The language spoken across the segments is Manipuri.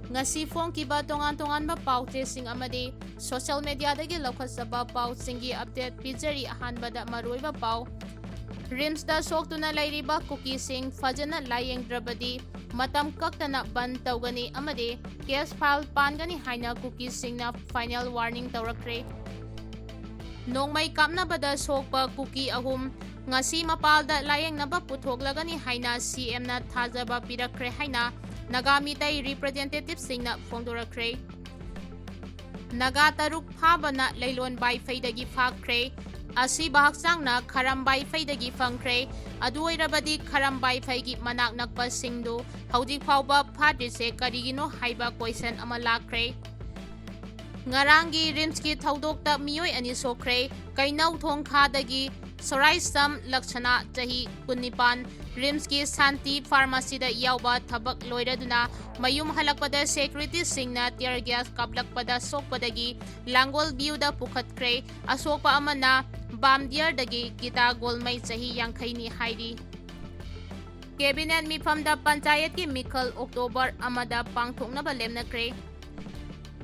ngasi phongkiba tongan-tonganba pautesing amadi social media dagi laukhasaba pausingi update pijari ahanbada maruiba pau rims da soktuna lairiba Kuki sing fajana layengdrabadi matam kaktana ban tawgani amadi case file pangani haina Kuki singna final warning tawrakhre Nongmei Kapnaba sokpa Kuki ahum ngasi mapalda layengnaba puthoklagani haina CM na thajaba pirakhre haina Naga mitai representative singna phongdorakhre Naga taruk phabana leilon bai faidagi phakre asi bahaksangna kharambai faidagi phangkhre adu oirabadi kharambai faigi manak nakpa singdu haudik phauba phadise karigino haiba question ama lakhre ngarangi rimski thaudokta miyoi ani sokre kainau thongkhadagi Soraisam Lakshana Jahi Kunipan Rimski Santi Pharmacy da Yauba Tabak Loiraduna Mayum Halakpada Security Singna Tear Gas Kaplakpada Sokpadagi Langol View da Pokhaikhre Asopa Amana Bamdiar Dagi Gita Golmai Jahi Yangkhaini Haidi Cabinet Mifam da Panchayat ki Mikal October Amada Pangthoknaba lemnakre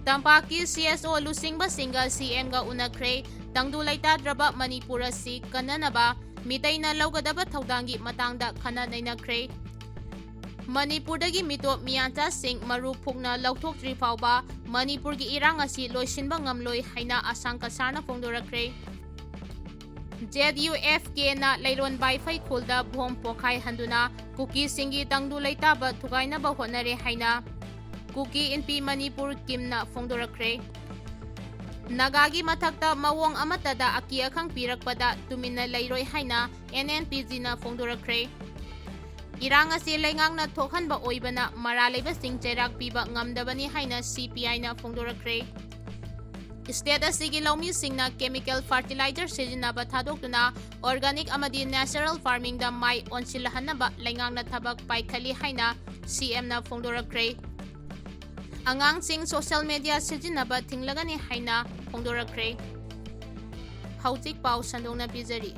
Tampaki CSO Lusingba Singa CM ga unakre Tangdu laitadraba Manipur asi kananaba mitai na laugadaba thaudangi matangda khana nainakre Manipurdagi mito mianta sing maru phukna lauthokdri fauba Manipurgi irang asi loisinba ngamloi haina asangka sarna phongdorakhre ZUFK na leilon bai phai khulda bhom pokhai handuna Kuki singi tangdu laitaba thugainaba honare haina Kuki NP Manipur kimna phongdorakhre Nagagi mathakta mawong amatada aki akhang pirakpada tumina lairoi haina NNPG na phongdorakhre Irang asi lengang na thokhanba oibana maraleba sing cherak piba ngamdabani haina CPI na phongdorakhre State asigi laumi singna chemical fertilizer sijinaba thadoktuna organic amadi natural farming da mai onsilahanaba lengang na thabak paikhali haina CM na phongdorakhre Angang sing social media sijinaba thinglagani haina phongdorakhre Hautik pau sandongna pijari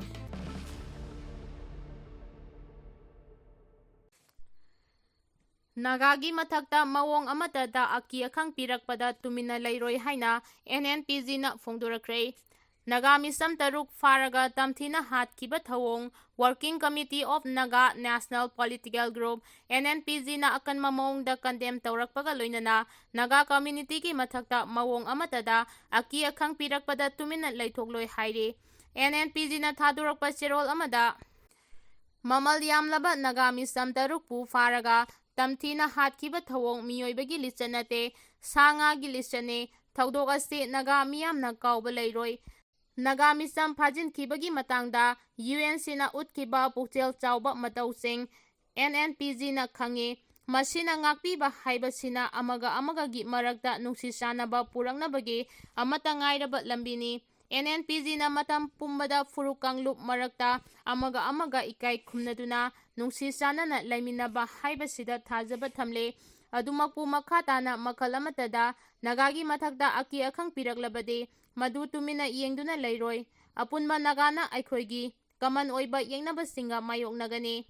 Nagagi mathakta mawong amatada aki akhang pirakpada tumina lairoi haina NNPG na phongdorakhre Nagami sam taruk faraga tamthina hatkiba thawong Working Committee of Naga National Political Group NNPG na akan mamong da condemn tawrakpaga loinana Naga community ki mathakta mawong amatada aki akhang pirakpada tumina laithokloi haire NNPG na thadurakpa cherol amada mamal yamlaba Nagami sam tarukpu faraga tamthina hatkiba thawong miyoibagi listanate sanga gi listane thaudok ase Naga miyamna kauba leiroi Nagami sam phajin khibagi matangda UNC na utkiba pukchel chawba matausing NNPG na khange masina ngakpiba haibasina amaga gi marakta nungsisanaba puraknabagi amata ngairaba lambini NNPG na matam pumbada furukanglup marakta amaga ikai khumnaduna nungsisanana laiminaba haibasida thajaba thamle adumakpu makhatana makhal amatada Nagagi mathakta aki akhang piraklabade madu tumina yengduna leiroi apunma Nagana aikhoigi kaman oiba yengnaba singa mayoknagani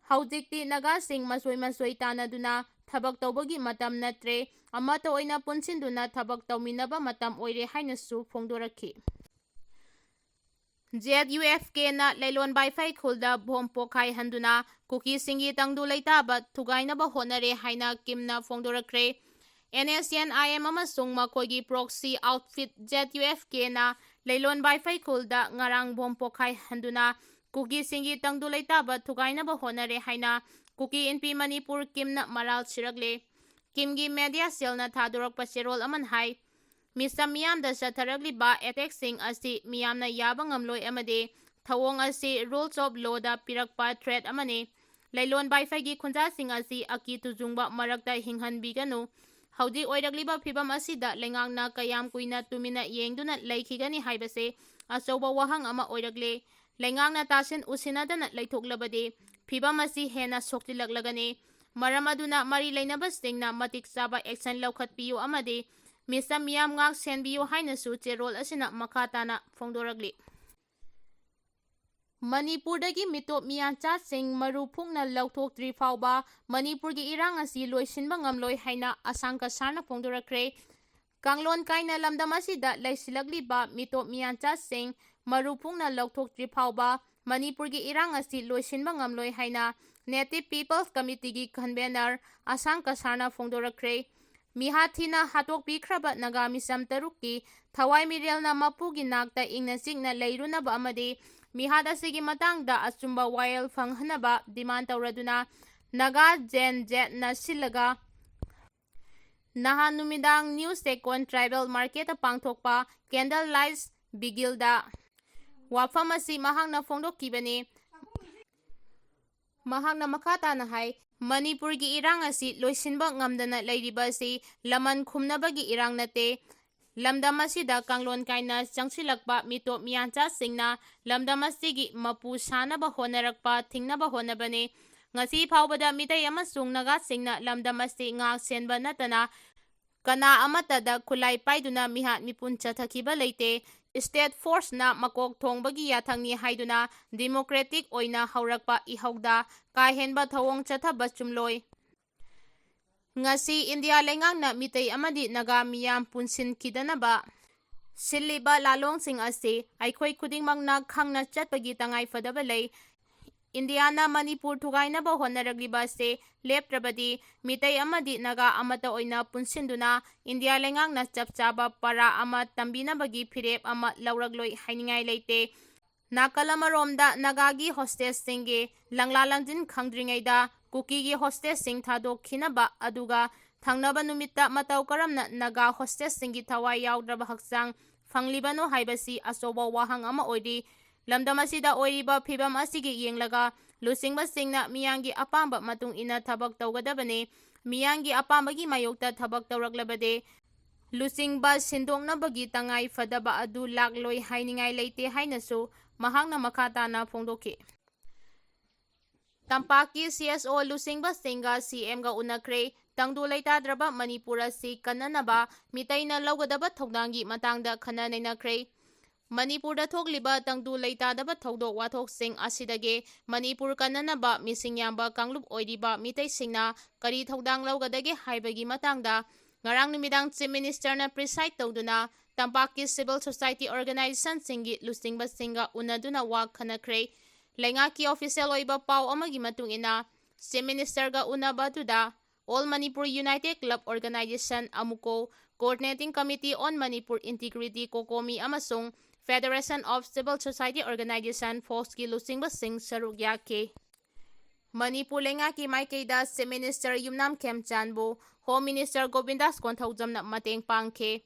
haujikti Naga sing masoi tanaduna thabak tawbagi matam natre amata oina punsinduna thabak tawminaba matam oire hainasu phongdorakhi ZUFK na leilon bai phai khulda bhom pokhai handuna Kuki singi tangdu laitaba thugainaba honare haina kimna phongdorakhre NSNIM amasung makoigi proxy outfit ZUFK na leilon bai phai khulda ngarang bhom pokhai handuna Kuki singi tangdu laitaba thugainaba honare haina Kuki NP Manipur kimna Maral Sirkkhre Kimgi media cell na thadurakpa cherol aman hai Misa miyamda sataragliba attack sing asi miyamna yaba ngamloi amade thawong asi rules of law da pirakpa threat amane leilon bai phai gi khunja sing asi aki tujungba marakta hinghanbiganu haudi oiragliba phibam asida lengangna kayam kuina tumina yengduna laikhigani haibase achauba wahang ama oiragle lengangna tasin usinadana leithoklabade phibam asi hena soktilaklagane maram aduna mari leinaba singna matik chaba action laukhatpiyu amade Misa miyam ngak senbiyo hainasu cherol asina makatana phongdoragli Manipurdagi mitop miyanchatsing marupukna lauthokdri fauba Manipurgi irang asi loisinba ngamloi haina asangka sarna phongdorakhre. Kanglon kaina lamdam asida laisilagliba mitop miyanchatsing marupukna lauthokdri fauba Manipurgi irang asi loisinba ngamloi haina Native People's Committee convener asangka sarna phongdorakhre. Mihathina hatokpikhraba Naga misam tarukki thawai mirelna mapugi nakta ingna sikna leirunaba amadi Mihad asigi matangda achumba wayel fanghanaba demand tawraduna Naga Gen Jet na silaga nahan numidang New Second Tribal Market pangthokpa Candlelight Bigilda wafam asi mahangna phongdokkibani. Mahangna makata na hai Manipurgi irang asi loisinba ngamdana leiriba asi laman khumnabagi irang nate. Lamdam asida kanglon kaina changsilakpa mitop miyanchatsingna lamdam asigi mapu sanaba honarakpa thingnaba honabane. Ngasi faubada mitai amasung nagasingna lamdam asi ngak senba natana kana amatada khulai paiduna mihat mipun chathakiba leite. State Force na makok thongbagi yathangni haiduna democratic oina haurakpa ihauda kahenba thawong chathaba chumloi. Ngasi India lengangna mitay amadi Naga miyam punsinkidanaba siliba lalongsing asi aikhoi khudingmakna khangna chatpagi tangai fadaba lei. Indiana Manipur thugainaba honaragliba se leptrabadi mitay amadi Naga amata oina punsinduna India lengangna chapchaba para ama tambinabagi phirep ama lauragloi hainingai leite. Nakalamaromda Nagagi hostess singe langlalangjin khangdringaida Kuki gi hostess sing thadok khinaba aduga thangnaba numitta matau karamna Naga hostess singi thawai yaudraba haksang fanglibano haibasi asoba wahang ama oidi. Lamdam asida oiriba phibam asigi yenglaga lusingba singna miyangi apamba matung ina thabak tawgadabane. Miyangi apambagi mayokta thabak tawraklabade lusingba sindoknabagi tangai fadaba adu lakloi hainingai leite hainasu mahangna makatana phongdokhi. Tampaki CSO lusingba singa CM ga unakhre tangdu leitadraba Manipura si kananaba mitaina laugadaba thogdangi matangda khana nainakhre. Manipurda thogliba tangdu leitadaba thogdok wathoksing asidage Manipur kananaba mising yamba kanglup oiriba mitaisingna kari thogdang laugadage haibagi matangda ngarang numidang Chief Minister na preside tawduna Tampaki Civil Society Organization singi lusingba singa unaduna wa khanakre. Lengaki official oiba pau amagi matung ina Chief Minister ga unaba tuda All Manipur United Club Organization amuko Coordinating Committee on Manipur Integrity Kokomi amasung Federation of Civil Society Organization Foski lusingba sing saruk yake. Manipur lengaki maikeida Chief Minister Yumnam Khemchandbu Home Minister Govindas Konthaujamna mateng pangkhe.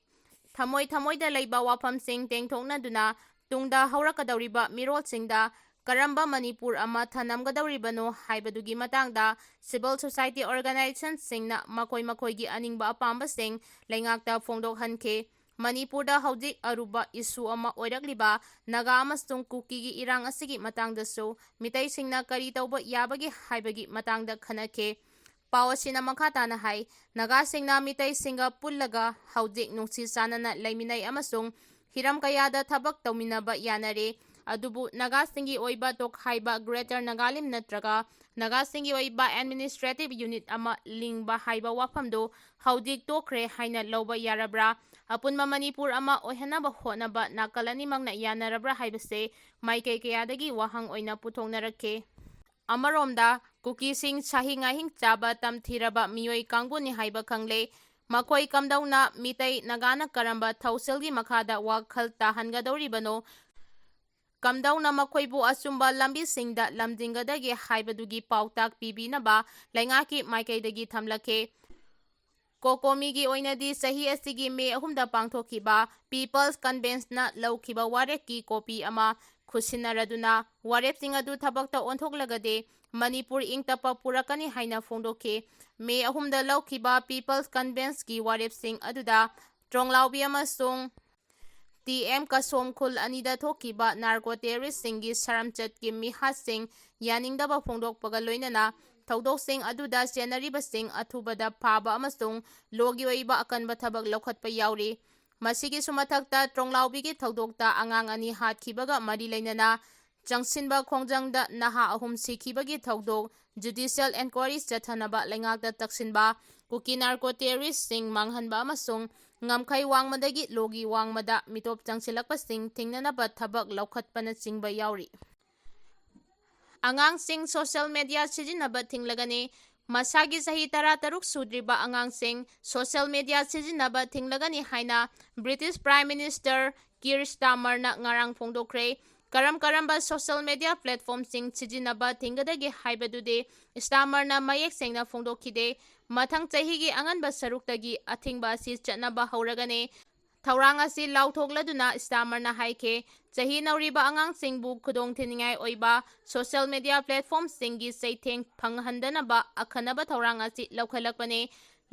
Thamoida leiba wafam sing tengthokna duna tungda haurakadawriba mirolsingda karamba Manipur ama thanamgadawribano haibadugi matangda Civil Society Organization singna makoi-makoigi aningba apambasing lengakta phongdokhankhe. Manipurda haujik aruba isu ama oirakliba Naga amasung Kuki gi irang asigi matangdasu mitaisingna kari tawba yabagi haibagi matangda khanakhe. Pawasina makhatana hai Naga singna mitaisinga pullaga haujik nungsi sanana laiminai amasung hiram kayada thabak tawminaba yanare. Adubu Naga singi oiba tokhaiba Greater Nagalim natraga Naga singi oiba Administrative Unit ama lingba haiba wafamdo haujik tokhre haina lawba yarabra. Apunma Manipur ama oihanaba honaba nakalani mangna yanarabra haibase maikei kayadagi wahang oina puthongnarakhe. Amaromda Kuki sing sahi ngahing chaba tamthiraba miyoi kangbuni haiba khangle. Makoi kamdauna mitai Nagana karamba thauselgi makhada wakhal tahangadawribano kamdauna makoibu asumba lambi singda lamdingadagi haibadugi pautak pibinaba lengaki maikaidagi thamlakhe. Kokomigi oinadi sahi asigi me ahumda pangthokiba People's Convention na lawkiba wareki kopi ama khusinaraduna warepsing adu thabakta onthoklagade Manipur ingtapa purakani haina phongdokhe. Me ahumda lawkiba People's Convention ki warepsing aduda tronglawbi amasung TM Kasomkhul anida thokiba narco terrorist singi saramchat ki mihasing yaningdaba phongdokpaga loinana thawdoksing aduda senaribasing athubada phaba amasung logi oiba akanba thabak lokhatpa yauri. Masigi sumathakta tronglawbigi thawdokta angang ani hatkibaga mari leinana ꯆꯪꯁꯤꯟꯕ ꯈꯣꯡꯖꯪꯗ ꯅꯍꯥ ꯑꯍꯨꯝ ꯁꯤꯈꯤꯕꯒꯤ ꯊꯧꯗꯣꯛ ꯖꯨꯗꯤꯁꯤꯌꯦꯜ ꯏꯟꯀ꯭ꯋꯥꯔꯤ ꯆꯠꯊꯅꯕ ꯂꯩꯉꯥꯛꯇ ꯇꯛꯁꯤꯟꯕ ꯀꯨꯀꯤ ꯅꯥꯔꯀꯣ ꯇꯦꯔꯣꯔꯤꯁꯁꯤꯡ ꯃꯥꯡꯍꯟꯕ ꯑꯃꯁꯨꯡ ꯉꯝꯈꯩ ꯋꯥꯡꯃꯗꯒꯤ ꯂꯣꯒꯤ ꯋꯥꯡꯃꯗ ꯃꯤꯇꯣꯞ ꯆꯪꯁꯤꯜꯂꯛꯄꯁꯤꯡ ꯊꯤꯡꯅꯅꯕ ꯊꯕꯛ ꯂꯧꯈꯠꯄꯅꯆꯤꯡꯕ ꯌꯥꯎꯔꯤ꯫ ꯑꯉꯥꯡꯁꯤꯡ ꯁꯣꯁꯤꯌꯦꯜ ꯃꯤꯗꯤꯌꯥ ꯁꯤꯖꯤꯟꯅꯕ ꯊꯤꯡꯂꯒꯅꯤ꯫ ꯃꯁꯥꯒꯤ ꯆꯍꯤ 13 ꯁꯨꯗ꯭ꯔꯤꯕ ꯑꯉꯥꯡꯁꯤꯡ ꯁꯣꯁꯤꯌꯦꯜ ꯃꯤꯗꯤꯌꯥ ꯁꯤꯖꯤꯟꯅꯕ ꯊꯤꯡꯂꯒꯅꯤ ꯍꯥꯏꯅ ꯕ꯭ꯔꯤꯇꯤꯁ ꯄ꯭ꯔꯥꯏꯝ ꯃꯤꯅꯤꯁꯇꯔ ꯀꯤꯔ ꯁ꯭ꯇꯥꯔꯃꯔꯅ ꯉꯔꯥꯡ ꯐꯣꯡꯗꯣꯛꯈ꯭ꯔꯦ꯫ ꯀꯔꯝꯕ ꯁꯣꯁꯤꯌꯦꯜ ꯃꯤꯗꯤꯌꯥ ꯄ꯭ꯂꯦꯠꯐꯣꯔꯝꯁꯤꯡ ꯁꯤꯖꯤꯟꯅꯕ ꯊꯤꯡꯒꯗꯒꯦ ꯍꯥꯏꯕꯗꯨꯗꯤ ꯁ꯭ꯇꯥꯔꯃꯔꯅ ꯃꯌꯦꯛ ꯁꯦꯡꯅ ꯐꯣꯡꯗꯣꯛꯈꯤꯗꯦ꯫ ꯃꯊꯪ ꯆꯍꯤꯒꯤ ꯑꯉꯟꯕ ꯁꯔꯨꯛꯇꯒꯤ ꯑꯊꯤꯡꯕ ꯑꯁꯤ ꯆꯠꯅꯕ ꯍꯧꯔꯒꯅꯤ꯫ ꯊꯧꯔꯥꯡ ꯑꯁꯤ ꯂꯥꯎꯊꯣꯛꯂꯗꯨꯅ ꯁ꯭ꯇꯥꯔꯃꯔꯅ ꯍꯥꯏꯈꯤ ꯆꯍꯤ ꯅꯧꯔꯤꯕ ꯑꯉꯥꯡꯁꯤꯡꯕꯨ ꯈꯨꯗꯣꯡꯊꯤꯅꯤꯡꯉꯥꯏ ꯑꯣꯏꯕ ꯁꯣꯁꯤꯌꯦꯜ ꯃꯤꯗꯤꯌꯥ ꯄ꯭ꯂꯦꯠꯐꯣꯔꯝꯁꯤꯡꯒꯤ ꯆꯩꯊꯦꯡ ꯐꯪꯍꯟꯗꯅꯕ ꯑꯈꯟꯅꯕ ꯊꯧꯔꯥꯡ ꯑꯁꯤ ꯂꯧꯈꯠꯂꯛꯄꯅꯤ꯫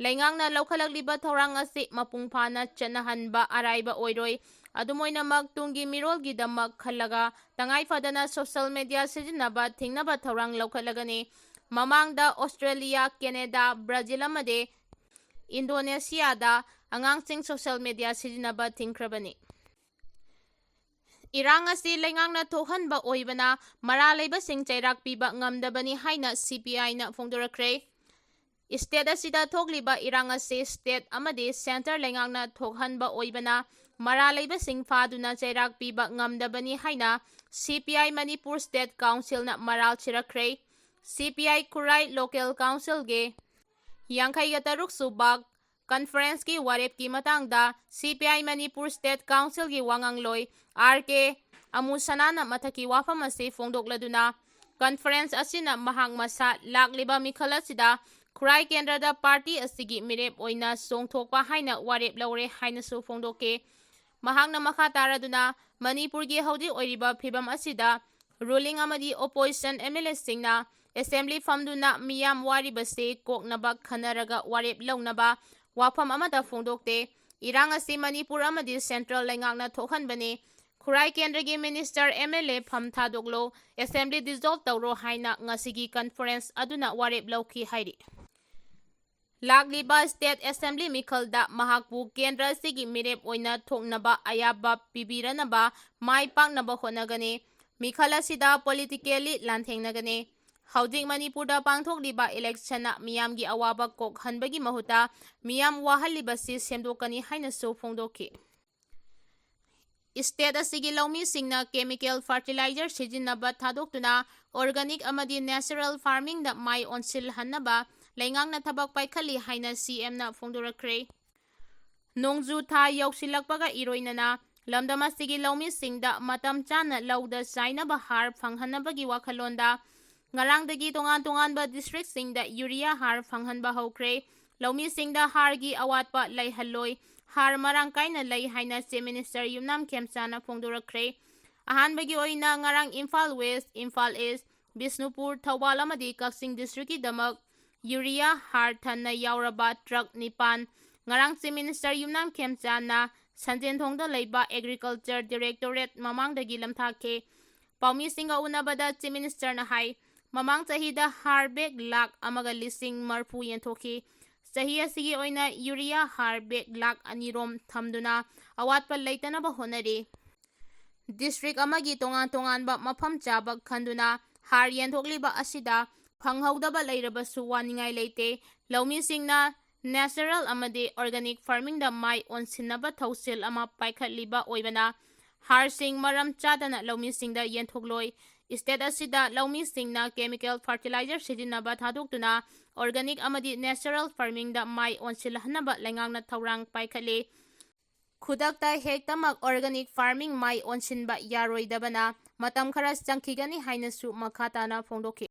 ꯂꯩꯉꯥꯛꯅ ꯂꯧꯈꯠꯂꯛꯂꯤꯕ ꯊꯧꯔꯥꯡ ꯑꯁꯤ ꯃꯄꯨꯡ ꯐꯥꯅ ꯆꯠꯅꯍꯟꯕ ꯑꯔꯥꯏꯕ ꯑꯣꯏꯔꯣꯏ꯫ ꯑꯗꯨꯝ ꯑꯣꯏꯅꯃꯛ ꯇꯨꯡꯒꯤ ꯃꯤꯔꯣꯜꯒꯤꯗꯃꯛ ꯈꯜꯂꯒ ꯇꯉꯥꯏꯐꯗꯅ ꯁꯣꯁꯤꯌꯦꯜ ꯃꯤꯗꯤꯌꯥ ꯁꯤꯖꯤꯟꯅꯕ ꯊꯤꯡꯅꯕ ꯊꯧꯔꯥꯡ ꯂꯧꯈꯠꯂꯒꯅꯤ꯫ ꯃꯃꯥꯡꯗ ꯑꯣꯁꯇ꯭ꯔꯦꯂꯤꯌꯥ, ꯀꯦꯅꯦꯗꯥ, ꯕ꯭ꯔꯥꯖꯤꯜ ꯑꯃꯗꯤ ꯏꯟꯗꯣꯅꯦꯁꯤꯌꯥꯗ ꯑꯉꯥꯡꯁꯤꯡ ꯁꯣꯁꯤꯌꯦꯜ ꯃꯤꯗꯤꯌꯥ ꯁꯤꯖꯤꯟꯅꯕ ꯊꯤꯡꯈ꯭ꯔꯕꯅꯤ꯫ ꯏꯔꯥꯡ ꯑꯁꯤ ꯂꯩꯉꯥꯛꯅ ꯊꯣꯛꯍꯟꯕ ꯑꯣꯏꯕꯅ ꯃꯔꯥꯜ ꯂꯩꯕꯁꯤꯡ ꯆꯩꯔꯥꯛ ꯄꯤꯕ ꯉꯝꯗꯕꯅꯤ ꯍꯥꯏꯅ CPIꯅ ꯐꯣꯡꯗꯣꯔꯛꯈ꯭ꯔꯦ꯫ ꯁ꯭ꯇꯦꯠ ꯑꯁꯤꯗ ꯊꯣꯛꯂꯤꯕ ꯏꯔꯥꯡ ꯑꯁꯤ ꯁ꯭ꯇꯦꯠ ꯑꯃꯗꯤ ꯁꯦꯟꯇꯔ ꯂꯩꯉꯥꯛꯅ ꯊꯣꯛꯍꯟꯕ ꯑꯣꯏꯕꯅ ꯃꯔꯥꯜ ꯂꯩꯕꯁꯤꯡ ꯐꯥꯗꯨꯅ ꯆꯩꯔꯥꯛ ꯄꯤꯕ ꯉꯝꯗꯕꯅꯤ ꯍꯥꯏꯅ CPI ꯃꯅꯤꯄꯨꯔ ꯁ꯭ꯇꯦꯠ ꯀꯥꯎꯟꯁꯤꯜꯅ ꯃꯔꯥꯜ ꯁꯤꯔꯛꯈ꯭ꯔꯦ꯫ CPI ꯈꯨꯔꯥꯏ ꯂꯣꯀꯦꯜ ꯀꯥꯎꯟꯁꯤꯜꯒꯤ 53 ꯁꯨꯕ ꯀꯟꯐꯔꯦꯟꯁꯀꯤ ꯋꯥꯔꯦꯞꯀꯤ ꯃꯇꯥꯡꯗ CPI ꯃꯅꯤꯄꯨꯔ ꯁ꯭ꯇꯦꯠ ꯀꯥꯎꯟꯁꯤꯜꯒꯤ ꯋꯥꯉꯥꯡꯂꯣꯏ RK ꯑꯃꯨꯁꯅꯥꯅ ꯃꯊꯛꯀꯤ ꯋꯥꯐꯝ ꯑꯁꯤ ꯐꯣꯡꯗꯣꯛꯂꯗꯨꯅ ꯀꯟꯐꯔꯦꯟꯁ ꯑꯁꯤꯅ ꯃꯍꯥꯛ ꯃꯁꯥ ꯂꯥꯛꯂꯤꯕ ꯃꯤꯈꯜ ꯑꯁꯤꯗ ꯈꯨꯔꯥꯏ ꯀꯦꯟꯗ꯭ꯔꯗ ꯄꯥꯔꯇꯤ ꯑꯁꯤꯒꯤ ꯃꯤꯔꯦꯞ ꯑꯣꯏꯅ ꯆꯣꯡꯊꯣꯛꯄ ꯍꯥꯏꯅ ꯋꯥꯔꯦꯞ ꯂꯧꯔꯦ ꯍꯥꯏꯅꯁꯨ ꯐꯣꯡꯗꯣꯛꯈꯤ꯫ ꯃꯍꯥꯛꯅ ꯃꯈꯥ ꯇꯥꯔꯗꯨꯅ ꯃꯅꯤꯄꯨꯔꯒꯤ ꯍꯧꯖꯤꯛ ꯑꯣꯏꯔꯤꯕ ꯐꯤꯚꯝ ꯑꯁꯤꯗ ꯔꯨꯂꯤꯡ ꯑꯃꯗꯤ ꯑꯣꯄꯣꯖꯤꯁꯟ MLAꯁꯤꯡꯅ ꯑꯦꯁꯦꯝꯕ꯭ꯂꯤ ꯐꯝꯗꯨꯅ ꯃꯤꯌꯥꯝ ꯋꯥꯔꯤꯕꯁꯤ ꯀꯣꯛꯅꯕ ꯈꯟꯅꯔꯒ ꯋꯥꯔꯦꯞ ꯂꯧꯅꯕ ꯋꯥꯐꯝ ꯑꯃꯠꯇ ꯐꯣꯡꯗꯣꯛꯇꯦ꯫ ꯏꯔꯥꯡ ꯑꯁꯤ ꯃꯅꯤꯄꯨꯔ ꯑꯃꯗꯤ ꯁꯦꯟꯇ꯭ꯔꯦꯜ ꯂꯩꯉꯥꯛꯅ ꯊꯣꯛꯍꯟꯕꯅꯤ꯫ ꯈꯨꯔꯥꯏ ꯀꯦꯟꯗ꯭ꯔꯒꯤ ꯃꯤꯅꯤꯁꯇꯔ MLA ꯐꯝ ꯊꯥꯗꯣꯛꯂꯣ, ꯑꯦꯁꯦꯝꯕ꯭ꯂꯤ ꯗꯤꯖꯣꯜꯕ ꯇꯧꯔꯣ ꯍꯥꯏꯅ ꯉꯁꯤꯒꯤ ꯀꯟꯐꯔꯦꯟꯁ ꯑꯗꯨꯅ ꯋꯥꯔꯦꯞ ꯂꯧꯈꯤ ꯍꯥꯏꯔꯤ꯫ ꯂꯥꯛꯂꯤꯕ ꯁ꯭ꯇꯦꯠ ꯑꯦꯁꯦꯝꯕ꯭ꯂꯤ ꯃꯤꯈꯜꯗ ꯃꯍꯥꯛꯄꯨ ꯀꯦꯟꯗ꯭ꯔ ꯑꯁꯤꯒꯤ ꯃꯤꯔꯦꯞ ꯑꯣꯏꯅ ꯊꯣꯛꯅꯕ ꯑꯌꯥꯕ ꯄꯤꯕꯤꯔꯅꯕ ꯃꯥꯏ ꯄꯥꯛꯅꯕ ꯍꯣꯠꯅꯒꯅꯤ꯫ ꯃꯤꯈꯜ ꯑꯁꯤꯗ ꯄꯣꯂꯤꯇꯤꯀꯦꯜꯂꯤ ꯂꯥꯟꯊꯦꯡꯅꯒꯅꯤ꯫ ꯍꯧꯖꯤꯛ ꯃꯅꯤꯄꯨꯔꯗ ꯄꯥꯡꯊꯣꯛꯂꯤꯕ ꯏꯂꯦꯛꯁꯟꯅ ꯃꯤꯌꯥꯝꯒꯤ ꯑꯋꯥꯕ ꯀꯣꯛꯍꯟꯕꯒꯤ ꯃꯍꯨꯠꯇ ꯃꯤꯌꯥꯝ ꯋꯥꯍꯜꯂꯤꯕꯁꯤ ꯁꯦꯝꯗꯣꯛꯀꯅꯤ ꯍꯥꯏꯅꯁꯨ ꯐꯣꯡꯗꯣꯛꯈꯤ꯫ ꯁ꯭ꯇꯦꯠ ꯑꯁꯤꯒꯤ ꯂꯧꯃꯤꯁꯤꯡꯅ ꯀꯦꯃꯤꯀꯦꯜ ꯐꯔꯇꯤꯂꯥꯏꯖꯔ ꯁꯤꯖꯤꯟꯅꯕ ꯊꯥꯗꯣꯛꯇꯨꯅ ꯑꯣꯔꯒꯥꯅꯤꯛ ꯑꯃꯗꯤ ꯅꯦꯆꯔꯦꯜ ꯐꯥꯔꯃꯤꯡꯗ ꯃꯥꯏ ꯑꯣꯟꯁꯤꯜꯍꯟꯅꯕ ꯂꯩꯉꯥꯛꯅ ꯊꯕꯛ ꯄꯥꯏꯈꯠꯂꯤ ꯍꯥꯏꯅ CMꯅ ꯐꯣꯡꯗꯣꯔꯛꯈ꯭ꯔꯦ꯫ ꯅꯣꯡꯖꯨ ꯊꯥ ꯌꯧꯁꯤꯜꯂꯛꯄꯒ ꯏꯔꯣꯏꯅꯅ ꯂꯝꯗꯝ ꯑꯁꯤꯒꯤ ꯂꯧꯃꯤꯁꯤꯡꯗ ꯃꯇꯝ ꯆꯥꯅ ꯂꯧꯗ ꯆꯥꯏꯅꯕ ꯍꯥꯔ ꯐꯪꯍꯟꯅꯕꯒꯤ ꯋꯥꯈꯜꯂꯣꯟꯗ ꯉꯔꯥꯡꯗꯒꯤ ꯇꯣꯉꯥꯟꯕ ꯗꯤꯁꯇ꯭ꯔꯤꯛꯁꯤꯡꯗ ꯌꯨꯔꯤꯌꯥ ꯍꯥꯔ ꯐꯪꯍꯟꯕ ꯍꯧꯈ꯭ꯔꯦ꯫ ꯂꯧꯃꯤꯁꯤꯡꯗ ꯍꯥꯔꯒꯤ ꯑꯋꯥꯠꯄ ꯂꯩꯍꯜꯂꯣꯏ, ꯍꯥꯔ ꯃꯔꯥꯡ ꯀꯥꯏꯅ ꯂꯩ ꯍꯥꯏꯅ ꯆꯤꯐ ꯃꯤꯅꯤꯁꯇꯔ ꯌꯨꯝꯅꯥꯝ ꯈꯦꯝꯆꯥꯅ ꯐꯣꯡꯗꯣꯔꯛꯈ꯭ꯔꯦ꯫ ꯑꯍꯥꯟꯕꯒꯤ ꯑꯣꯏꯅ ꯉꯔꯥꯡ ꯏꯝꯐꯥꯜ ꯋꯦꯁ, ꯏꯝꯐꯥꯜ ꯏꯁ, ꯕꯤꯁꯅꯨꯄꯨꯔ, ꯊꯧꯕꯥꯜ ꯑꯃꯗꯤ ꯀꯛꯆꯤꯡ ꯗꯤꯁꯇ꯭ꯔꯤꯛꯀꯤꯗꯃꯛ ꯌꯨꯔꯤꯌꯥ ꯍꯥꯔ ꯊꯟꯅ ꯌꯥꯎꯔꯕ ꯇ꯭ꯔꯛ 9 ꯉꯔꯥꯡ ꯆꯤꯐ ꯃꯤꯅꯤꯁꯇꯔ ꯌꯨꯝꯅꯥꯝ ꯈꯦꯝꯆꯥꯅ ꯁꯟꯖꯦꯟꯊꯣꯡꯗ ꯂꯩꯕ ꯑꯦꯒ꯭ꯔꯤꯀꯜꯆꯔ ꯗꯤꯔꯦꯛꯇꯣꯔꯦꯠ ꯃꯃꯥꯡꯗꯒꯤ ꯂꯝꯊꯥꯈꯤ꯫ ꯄꯥꯎꯃꯤꯁꯤꯡꯒ ꯎꯅꯕꯗ ꯆꯤꯐ ꯃꯤꯅꯤꯁꯇꯔꯅ ꯍꯥꯏ ꯃꯃꯥꯡ ꯆꯍꯤꯗ ꯍꯥꯔ ꯕꯦꯒ 1,40,040 ꯌꯦꯟꯊꯣꯛꯈꯤ꯫ ꯆꯍꯤ ꯑꯁꯤꯒꯤ ꯑꯣꯏꯅ ꯌꯨꯔꯤꯌꯥ ꯍꯥꯔ ꯕꯦꯒ 2,00,000 ꯔꯣꯝ ꯊꯝꯗꯨꯅ ꯑꯋꯥꯠꯄ ꯂꯩꯇꯅꯕ ꯍꯣꯠꯅꯔꯤ꯫ ꯗꯤꯁꯇ꯭ꯔꯤꯛ ꯑꯃꯒꯤ ꯇꯣꯉꯥꯟꯕ ꯃꯐꯝ ꯆꯥꯕ ꯈꯟꯗꯨꯅ ꯍꯥꯔ ꯌꯦꯟꯊꯣꯛꯂꯤꯕ ꯑꯁꯤꯗ ꯐꯪꯍꯧꯗꯕ ꯂꯩꯔꯕꯁꯨ ꯋꯥꯅꯤꯡꯉꯥꯏ ꯂꯩꯇꯦ꯫ ꯂꯧꯃꯤꯁꯤꯡꯅ ꯅꯦꯆꯔꯦꯜ ꯑꯃꯗꯤ ꯑꯣꯔꯒꯥꯅꯤꯛ ꯐꯥꯔꯃꯤꯡꯗ ꯃꯥꯏ ꯑꯣꯟꯁꯤꯟꯅꯕ ꯊꯧꯁꯤꯜ ꯑꯃ ꯄꯥꯏꯈꯠꯂꯤꯕ ꯑꯣꯏꯕꯅ ꯍꯥꯔꯁꯤꯡ ꯃꯔꯝ ꯆꯥꯗꯅ ꯂꯧꯃꯤꯁꯤꯡꯗ ꯌꯦꯟꯊꯣꯛꯂꯣꯏ꯫ ꯁ꯭ꯇꯦꯠ ꯑꯁꯤꯗ ꯂꯧꯃꯤꯁꯤꯡꯅ ꯀꯦꯃꯤꯀꯦꯜ ꯐꯔꯇꯤꯂꯥꯏꯖꯔ ꯁꯤꯖꯤꯟꯅꯕ ꯊꯥꯗꯣꯛꯇꯨꯅ ꯑꯣꯔꯒꯥꯅꯤꯛ ꯑꯃꯗꯤ ꯅꯦꯆꯔꯦꯜ ꯐꯥꯔꯃꯤꯡꯗ ꯃꯥꯏ ꯑꯣꯟꯁꯤꯜꯍꯟꯅꯕ ꯂꯩꯉꯥꯛꯅ ꯊꯧꯔꯥꯡ ꯄꯥꯏꯈꯠꯂꯤ꯫ ꯈꯨꯗꯛꯇ ꯍꯦꯛꯇꯃꯛ ꯑꯣꯔꯒꯥꯅꯤꯛ ꯐꯥꯔꯃꯤꯡ ꯃꯥꯏ ꯑꯣꯟꯁꯤꯟꯕ ꯌꯥꯔꯣꯏꯗꯕꯅ ꯃꯇꯝ ꯈꯔ ꯆꯪꯈꯤꯒꯅꯤ ꯍꯥꯏꯅꯁꯨ ꯃꯈꯥ ꯇꯥꯅ ꯐꯣꯡꯗꯣꯛꯈꯤ꯫